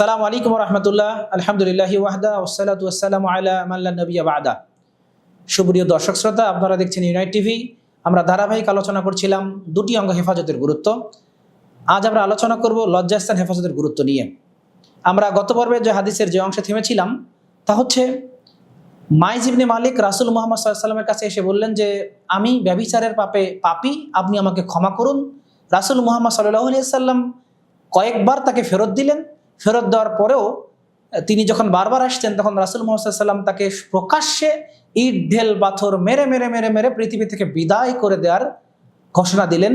আসসালামু আলাইকুম রহমতুল্লাহ, আলহামদুলিল্লাহি ওয়াহদা ওয়াসসালাতু ওয়াসসালামু আলা মান লা নাবিয়্যা বা'দা। সুপ্রিয় দর্শক শ্রোতা, আপনারা দেখছেন ইউনাইট টিভি। আমরা ধারাবাহিক আলোচনা করছিলাম দুটি অঙ্গ হেফাজতের গুরুত্ব। আজ আমরা আলোচনা করব লজ্জাস্থান হেফাজতের গুরুত্ব নিয়ে। আমরা গত পর্বে যে হাদিসের যে অংশে থেমেছিলাম তা হচ্ছে, মাইজ ইবনে মালিক রাসূল মুহাম্মদ সাল্লাল্লাহু আলাইহি ওয়াসাল্লামের কাছে এসে বললেন যে, আমি ব্যভিচারের পাপী, আপনি আমাকে ক্ষমা করুন। রাসূল মুহাম্মদ সাল্লাল্লাহু আলাইহি ওয়াসাল্লাম কয়েকবার তাকে ফেরত দিলেন। ফেরত দেওয়ার পরেও তিনি যখন বারবার আসতেন, তখন রাসূল মুহাম্মদ সাল্লাল্লাহু আলাইহি ওয়াসাল্লাম তাকে প্রকাশ্যে ইট ঢেল পাথর মেরে মেরে মেরে মেরে পৃথিবী থেকে বিদায় করে দেওয়ার ঘোষণা দিলেন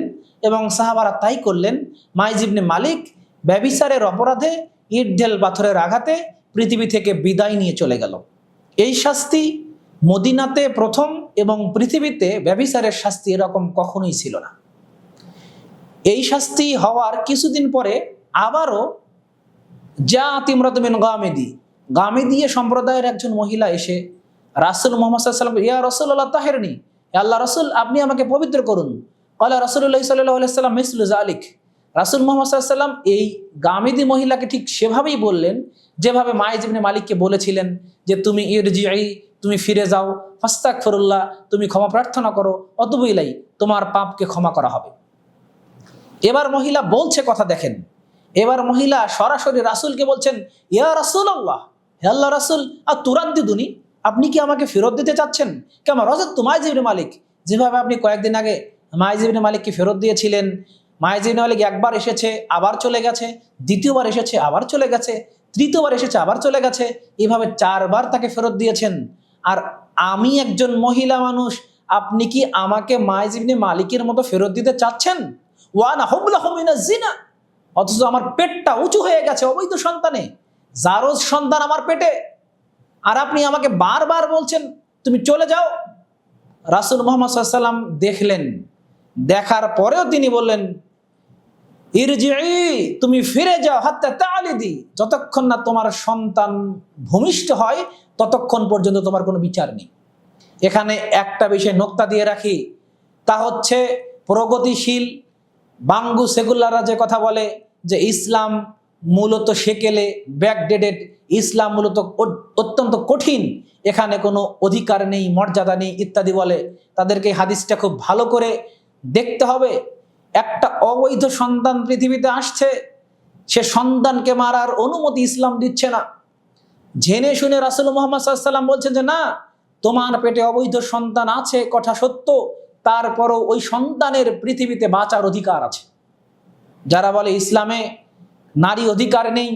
এবং সাহাবারা তাই করলেন। মাইজ ইবনে মালিক ব্যভিচারের অপরাধে ইট ঢেল পাথরের আঘাতে পৃথিবী থেকে বিদায় নিয়ে চলে গেল। এই শাস্তি মদিনাতে প্রথম এবং পৃথিবীতে ব্যভিচারের শাস্তি এরকম কখনোই ছিল না। এই শাস্তি হওয়ার কিছুদিন পরে আবারও গামেদি সম্প্রদায়ের একজন মহিলা এসে রাসূল মুহাম্মদ সাল্লাল্লাহু আলাইহি ওয়াসাল্লাম, ইয়া রাসূলুল্লাহ তাহিরনি, আল্লাহ রাসূল আপনি আমাকে পবিত্র করুন। ক্বালা রাসূলুল্লাহ সাল্লাল্লাহু আলাইহি ওয়াসাল্লাম মিসলু যালিক। রাসূল মুহাম্মদ সাল্লাল্লাহু আলাইহি ওয়াসাল্লাম এই গামেদি মহিলাকে ঠিক সেভাবেই বললেন যেভাবে মাইজ ইবনে মালিককে বলেছিলেন যে, তুমি ইরজিই, তুমি ফিরে যাও, ফাস্তাগফিরুল্লাহ, তুমি ক্ষমা প্রার্থনা করো, অতুবু ইলাই, তোমার পাপকে ক্ষমা করা হবে। এবার মহিলা বলছে কথা দেখেন, এবার মহিলা সরাসরি রাসূলকে বলছেন, ইয়া রাসূলুল্লাহ, হে আল্লাহ রাসূল, আতুরাদ্দিদুনি, আপনি কি আমাকে ফেরত দিতে চাচ্ছেন? কেমন রাজাত্তু মাইজ ইবনে মালিক, যেভাবে আপনি কয়েকদিন আগে মাইজ ইবনে মালিককে ফেরত দিয়েছিলেন। মাইজ ইবনে মালিক একবার এসেছে আবার চলে গেছে, দ্বিতীয়বার এসেছে আবার চলে গেছে, তৃতীয়বার এসেছে আবার চলে গেছে, এভাবে 4 বার তাকে ফেরত দিয়েছেন। আর আমি একজন মহিলা মানুষ, আপনি কি আমাকে মাইজ ইবনে মালিকের মতো ফেরত দিতে চাচ্ছেন? ওয়ানা হুবলাহু মিনাজ জিনা, অথচ আমার পেটটা উঁচু হয়ে গেছে অবৈধ সন্তানে, জারজ সন্তান আমার পেটে, আর আপনি আমাকে বারবার বলছেন তুমি চলে যাও। রাসূল মুহাম্মদ সাল্লাল্লাহু আলাইহি ওয়াসাল্লাম দেখলেন, দেখার পরেও তিনি বললেন, ইরজিই, তুমি ফিরে যাও, হাত্তা তালিদি, যতক্ষণ না তোমার সন্তান ভূমিষ্ঠ হয় ততক্ষণ পর্যন্ত তোমার কোনো বিচার নেই। এখানে একটা বিষয় নোক্তা দিয়ে রাখি, তা হচ্ছে প্রগতিশীল বাঙ্গু সেকুলাররা যে কথা বলে যে ইসলাম মূলত সেকেলে ব্যাকডেটেড, ইসলাম মূলত অত্যন্ত কঠিন, এখানে কোনো অধিকার নেই, মর্যাদা নেই ইত্যাদি বলে, তাদেরকে হাদিসটা খুব ভালো করে দেখতে হবে। একটা অবৈধ সন্তান পৃথিবীতে আসছে, সে সন্তানকে মারার অনুমতি ইসলাম দিচ্ছে না। জেনে শুনে রাসূল মুহাম্মদ সাল্লাল্লাহু আলাইহি ওয়াসাল্লাম বলছেন যে, না, তোমার পেটে অবৈধ সন্তান আছে কথা সত্য, তারপরও ওই সন্তানের পৃথিবীতে বাঁচার অধিকার আছে। যারা বলে ইসলামে নারী অধিকার নেই,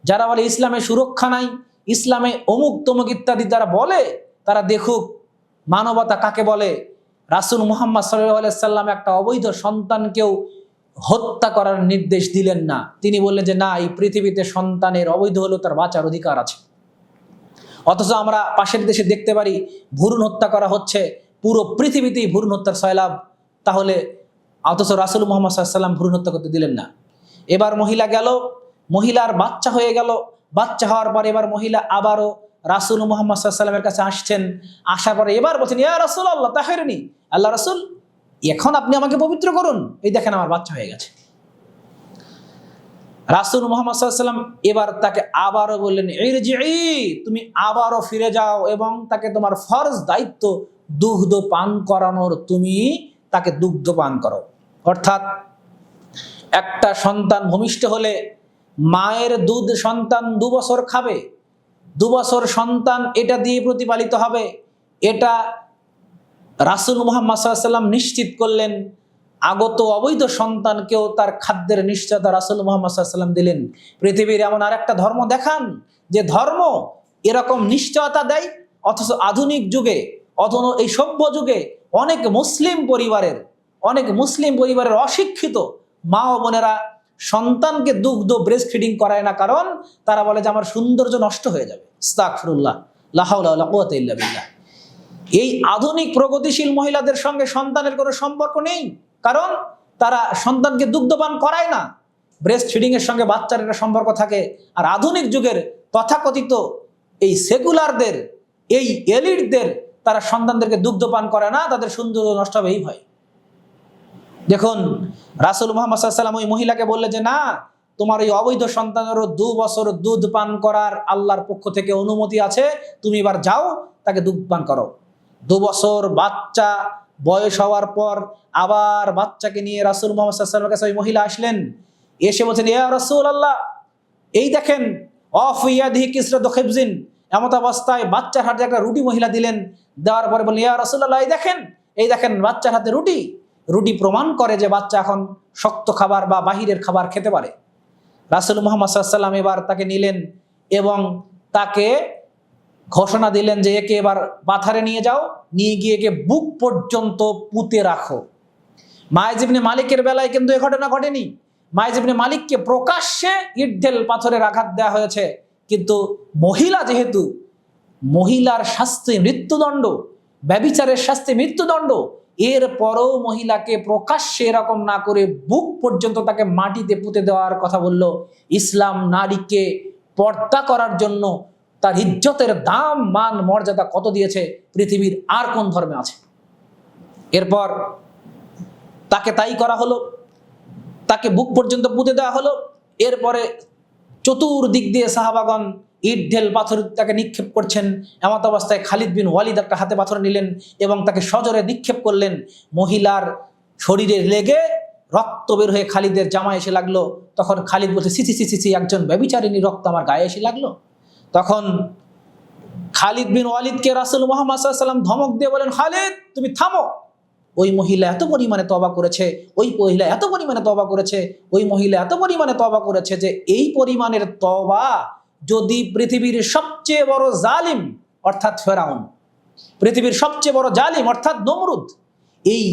যারা বলে ইসলামে সুরক্ষা নাই, ইসলামে অমুক তমুক ইত্যাদি যারা বলে, তারা দেখুক মানবতা কাকে বলে। রাসূল মুহাম্মদ সাল্লাল্লাহু আলাইহি ওয়াসাল্লাম একটা অবৈধ সন্তানকেও হত্যা করার নির্দেশ দিলেন না। তিনি বললেন যে না, এই পৃথিবীতে সন্তানের অবৈধ হলেও তার বাঁচার অধিকার আছে। অথচ আমরা পাশের দেশে দেখতে পারি ভ্রূণ হত্যা করা হচ্ছে, পুরো পৃথিবীতেই ভ্রূণ হত্যার সয়লাভ। তাহলে অথচ রাসূল মুহাম্মদ সাল্লাল্লাহু আলাইহি ওয়াসাল্লাম ভ্রূণ হত্যা করতে দিলেন না। এবার মহিলা গেল, মহিলার বাচ্চা হয়ে গেল, বাচ্চা হওয়ার পর এবার মহিলা আবারও রাসূল মুহাম্মদ সাল্লাল্লাহু আলাইহি ওয়াসাল্লামের কাছে আসছেন। আসার পরে এবার বলছেন, ইয়া রাসূলুল্লাহ তাহিরনি, আল্লাহ রাসূল এখন আপনি আমাকে পবিত্র করুন, এই দেখেন আমার বাচ্চা হয়ে গেছে। রাসূল মুহাম্মদ সাল্লাল্লাহু আলাইহি ওয়াসাল্লাম এবার তাকে আবারও বললেন, ইরজিই, তুমি আবারও ফিরে যাও এবং তাকে তোমার ফরজ দায়িত্ব দুগ্ধ পান করানোর, তুমি তাকে দুগ্ধ পান করো। অর্থাৎ একটা সন্তান ভূমিষ্ঠ হলে মায়ের দুধ সন্তান 2 বছর খাবে, 2 বছর সন্তান এটা দিয়ে প্রতিপালিত হবে, এটা রাসূল মুহাম্মদ সাল্লাল্লাহু আলাইহি ওয়াসাল্লাম নিশ্চিত করলেন। আগত অবৈধ সন্তানকেও তার খাদ্যের নিশ্চয়তা রাসূল মুহাম্মদ সাল্লাল্লাহু আলাইহি ওয়াসাল্লাম দিলেন। পৃথিবীর এমন আরেকটা ধর্ম দেখান যে ধর্ম এরকম নিশ্চয়তা দেয়। অথচ আধুনিক যুগে, অথচ এই সভ্য যুগে অনেক মুসলিম পরিবারের অশিক্ষিত মা ও বোনেরা সন্তানকে দুগ্ধ ব্রেস্ট ফিডিং করায় না, কারণ তারা বলে যে আমার সৌন্দর্য নষ্ট হয়ে যাবে। আস্তাগফিরুল্লাহ, লা হাওলা ওয়ালা কুওয়াতা ইল্লা বিল্লাহ। এই আধুনিক প্রগতিশীল মহিলাদের সঙ্গে সন্তানের কোনো সম্পর্ক নেই, কারণ তারা সন্তানকে দুগ্ধপান করায় না। ব্রেস্ট ফিডিং এর সঙ্গে বাচ্চার একটা সম্পর্ক থাকে। আর আধুনিক যুগের তথাকথিত এই সেকুলারদের, এই এলিটদের, তারা সন্তানদেরকে দুগ্ধপান করে না, তাদের সৌন্দর্য নষ্ট হবে এই ভয়। দেখুন রাসূল মুহাম্মদ সাল্লাল্লাহু আলাইহি ওয়াসাল্লাম ওই মহিলাকে বললেন যে না, তোমার এই অবৈধ সন্তানেরও 2 বছর দুধ পান করার আল্লাহর পক্ষ থেকে অনুমতি আছে, তুমি এবার যাও তাকে দুধ পান করো। 2 বছর বাচ্চা বয়স হওয়ার পর আবার বাচ্চাকে নিয়ে রাসূল মুহাম্মদ সাল্লাল্লাহু আলাইহি ওয়াসাল্লামের কাছে ওই মহিলা আসলেন, এসে বলছেন, ইয়া রাসূলুল্লাহ, এই দেখেন অফ ইয়াদিহি কিসরাতু খিবজিন, এমত অবস্থায় বাচ্চার হাতে একটা রুটি মহিলা দিলেন। দেওয়ার পরে বললেন, ইয়া রাসূলুল্লাহ, এই দেখেন বাচ্চার হাতে রুটি। রুটি প্রমাণ করে যে বাচ্চা এখন শক্ত খাবার বা বাহিরের খাবার খেতে পারে। রাসূল মুহাম্মদ সাল্লাল্লাহু আলাইহি ওয়াসাল্লাম এবার তাকে নিলেন এবং তাকে ঘোষণা দিলেন যে একে এবার পাথারে নিয়ে যাও, নিয়ে গিয়ে একে বুক পর্যন্ত পুঁতে রাখো। মায়েজ ইবনে মালিকের বেলায় কিন্তু এ ঘটনা ঘটেনি। মায়েজ ইবনে মালিককে প্রকাশ্যে ইট ঢেল পাথরের আঘাত দেওয়া হয়েছে, কিন্তু মহিলা যেহেতু, মহিলার শাস্তি মৃত্যুদণ্ড, ব্যভিচারের শাস্তি মৃত্যুদণ্ড, এর পরেও মহিলাকে প্রকাশ্যে এরকম না করে বুক পর্যন্ত তাকে মাটিতে পুঁতে দেওয়ার কথা বলল। ইসলাম নারীকে পর্দা করার জন্য তার ইজ্জতের দাম, মান, মর্যাদা কত দিয়েছে পৃথিবীর আর কোন ধর্মে আছে? এরপর তাকে তাই করা হলো, তাকে বুক পর্যন্ত পুঁতে দেওয়া হলো। এরপরে চতুর্দিক দিয়ে সাহাবাগণ ইট ঢেল পাথর তাকে নিক্ষেপ করছেন। এমত অবস্থায় খালিদ বিন ওয়ালিদ একটা হাতে পাথর নিলেন এবং তাকে সজোরে নিক্ষেপ করলেন। মহিলার শরীরে লেগে রক্ত বের হয়ে খালিদের জামায় এসে লাগলো। তখন খালিদ বলছে, সিসি সিসি সি, একজন ব্যভিচারিণী রক্ত আমার গায়ে এসে লাগলো। তখন খালিদ বিন ওয়ালিদকে রাসূল মুহাম্মদ সাল্লাল্লাহু আলাইহি ওয়াসাল্লাম ধমক দিয়ে বলেন, খালিদ তুমি থামো, ওই মহিলা এত পরিমাণে তওবা করেছে, ওই মহিলা এত পরিমাণে তওবা করেছে, ওই মহিলা এত পরিমাণে তওবা করেছে যে এই পরিমাণের তওবা যদি পৃথিবীর সবচেয়ে বড় জালিম অর্থাৎ ফেরাউন, পৃথিবীর সবচেয়ে বড় জালিম অর্থাৎ নমরুদ, এই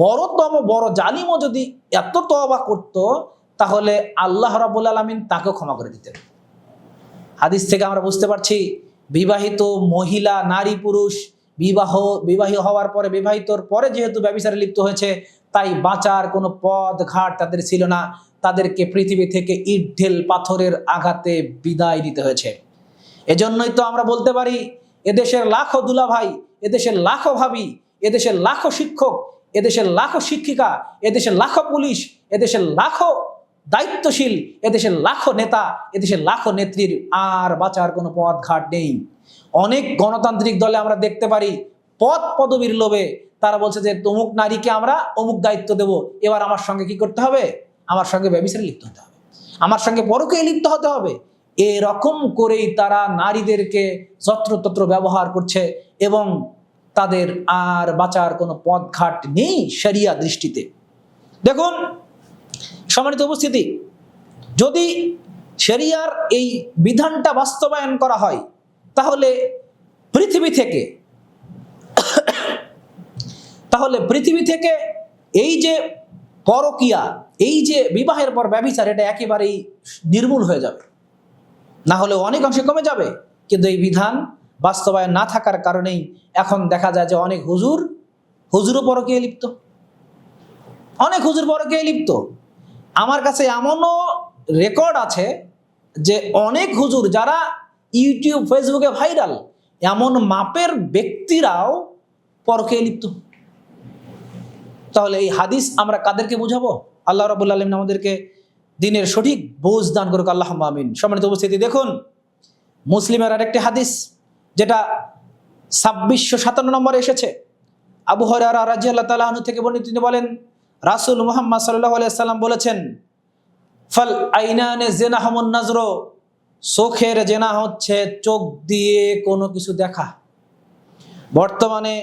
বড়তম বড় জালিমও যদি এত তওবা করত, তাহলে আল্লাহ রাব্বুল আলামিন তাকেও ক্ষমা করে দিতেন। হাদিস থেকে আমরা বুঝতে পারছি বিবাহিত মহিলা, নারী, পুরুষ বিবাহী হওয়ার পরে, বিবাহিতর পরে যেহেতু ব্যভিচারে লিপ্ত হয়েছে, তাই বাঁচার কোনো পথ ঘাট তাদের ছিল না। তাদেরকে পৃথিবী থেকে ইট ঢেল পাথরের আঘাতে বিদায় দিতে হয়েছে। এজন্যই তো আমরা বলতে পারি, এদেশের লাখো দুলাভাই, এদেশের লাখো ভাবি, এদেশের লাখো শিক্ষক, এদেশের লাখো শিক্ষিকা, এদেশের লাখো পুলিশ, এদেশের লাখো দায়িত্বশীল, এদেশের লাখো নেতা, এদেশের লাখো নেত্রীর আর বাঁচার কোনো পথ ঘাট নেই। অনেক গণতান্ত্রিক দলে আমরা দেখতে পারি পদ পদবীর লোভে তারা বলছে যে অমুক নারীকে আমরা অমুক দায়িত্ব দেব, এবার আমার সঙ্গে কি করতে হবে? আমার সঙ্গে ব্যভিচারে লিপ্ত হতে হবে, আমার সঙ্গে পরকীয়ায় লিপ্ত হতে হবে। এরকম করেই তারা নারীদেরকে যত্রতত্র ব্যবহার করছে এবং তাদের আর বাঁচার কোনো পথ ঘাট নেই শরিয়া দৃষ্টিতে। দেখুন সম্মানিত উপস্থিতি, যদি শরিয়ার এই বিধানটা বাস্তবায়ন করা হয়, তাহলে পৃথিবী থেকে এই যে পরকীয়া, এই যে বিবাহের পর ব্যভিচার, এটা একেবারেই নির্মূল হয়ে যাবে, না হলে অনেক অংশে কমে যাবে। কিন্তু এই বিধান বাস্তবায়ন না থাকার কারণেই এখন দেখা যায় যে অনেক হুজুরও পরকীয়ায় লিপ্ত, অনেক হুজুর পরকীয়ায় লিপ্ত। আমার কাছে এমনও রেকর্ড আছে যে অনেক হুজুর যারা ইউটিউব, ফেসবুকে ভাইরাল, এমন মাপের ব্যক্তিরাও পরকীয়ায় লিপ্ত। তাহলে এই হাদিস আমরা কাদেরকে বুঝাবো? আল্লাহ রাব্বুল আলামিন আমাদেরকে দ্বীনের সঠিক বোঝ দান করুক, আল্লাহুম্মা আমিন। সম্মানিত উপস্থিতি, দেখুন মুসলিমের আরেকটি হাদিস যেটা 2657 নম্বরে এসেছে। আবু হুরায়রা রাদিয়াল্লাহু তাআলা আনহু থেকে বর্ণিত, তিনি বলেন, রাসূল মুহাম্মদ সাল্লাল্লাহু আলাইহি ওয়াসাল্লাম বলেছেন, ফাল আইনানে জিনাহুমুন নাজর, চোখের জেনা হচ্ছে চোখ দিয়ে কোনো কিছু দেখা। বর্তমানে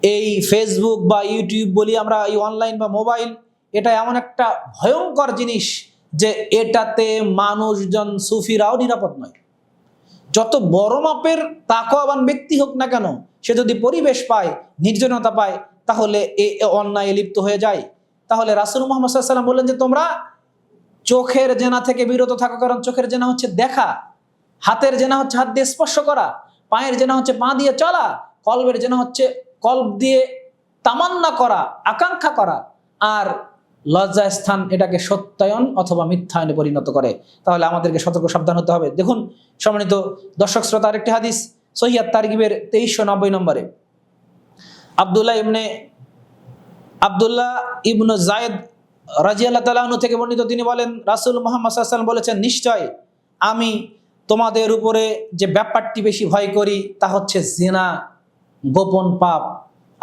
এই ফেসবুক বা ইউটিউব বলি আমরা, এই অনলাইন বা মোবাইল, এটা এমন একটা ভয়ঙ্কর জিনিস যে এটাতে মানুষজন, সুফিরাও নিরাপদ নয়। যত বড় মাপের তাকওয়াবান ব্যক্তি হোক না কেন, সে যদি পরিবেশ পায়, নির্জনতা পায়, তাহলে এ অন্যায় লিপ্ত হয়ে যায়। তাহলে রাসূল মুহাম্মদ সাল্লাল্লাহু আলাইহি ওয়াসাল্লাম বললেন যে তোমরা চোখের জেনা থেকে বিরত থাকো, কারণ চোখের জেনা হচ্ছে দেখা, হাতের জেনা হচ্ছে হাত দিয়ে স্পর্শ করা, পায়ের জেনা হচ্ছে পা দিয়ে চলা, কলবের জেনা হচ্ছে কলব দিয়ে তামান্না করা, আকাঙ্ক্ষা করা, আর লজ্জা স্থান এটাকে সত্যায়ন অথবা মিথ্যায়নে পরিণত করে। তাহলে আমাদেরকে সতর্ক সাবধান হতে হবে। দেখুন সম্মানিত দর্শক শ্রোতা, আরেকটি হাদিস সহিহ তারগিবের 2390 নম্বরে, আব্দুল্লাহ ইবনে জায়েদ রাদিয়াল্লাহু তাআলা আনহু থেকে বর্ণিত, তিনি বলেন রাসূল মুহাম্মদ সাল্লাল্লাহু আলাইহি ওয়াসাল্লাম বলেছেন, নিশ্চয় আমি তোমাদের উপরে যে ব্যাপারটি বেশি ভয় করি তা হচ্ছে জিনা, গোপন পাপ।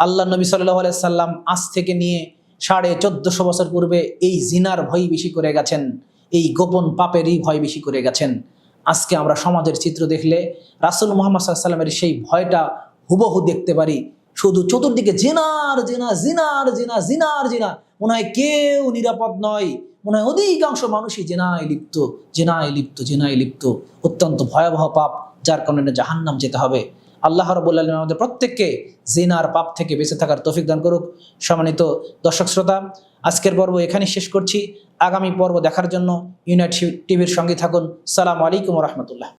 আল্লাহ নবী সাল্লাল্লাহু আলাইহি সাল্লাম আজ থেকে নিয়ে 1450 বছর পূর্বে এই জিনার ভয় বেশি করে গেছেন, এই গোপন পাপেরই ভয় বেশি করে গেছেন। আজকে আমরা সমাজের চিত্র দেখলে রাসূল মুহাম্মদ সাল্লাল্লাহু আলাইহি সাল্লামের সেই ভয়টা হুবহু দেখতে পারি। শুধু চতুর্দিকে জিনার জিনা, জিনার জিনা, জিনার জিনা, মনে হয় কেউ নিরাপদ নয়, মনে হয় অধিকাংশ মানুষই জিনায় লিপ্ত, জিনায় লিপ্ত, জিনায় লিপ্ত। অত্যন্ত ভয়াবহ পাপ, যার কারণে জাহান্নাম যেতে হবে। আল্লাহ রাব্বুল আলামিন আমাদের প্রত্যেককে জিনার পাপ থেকে বেঁচে থাকার তৌফিক দান করুক। সম্মানিত দর্শক শ্রোতা, আজকের পর্ব এখানেই শেষ করছি। আগামী পর্ব দেখার জন্য ইউনাইট টিভির সঙ্গে থাকুন। সালামু আলাইকুম ওয়া রাহমাতুল্লাহ।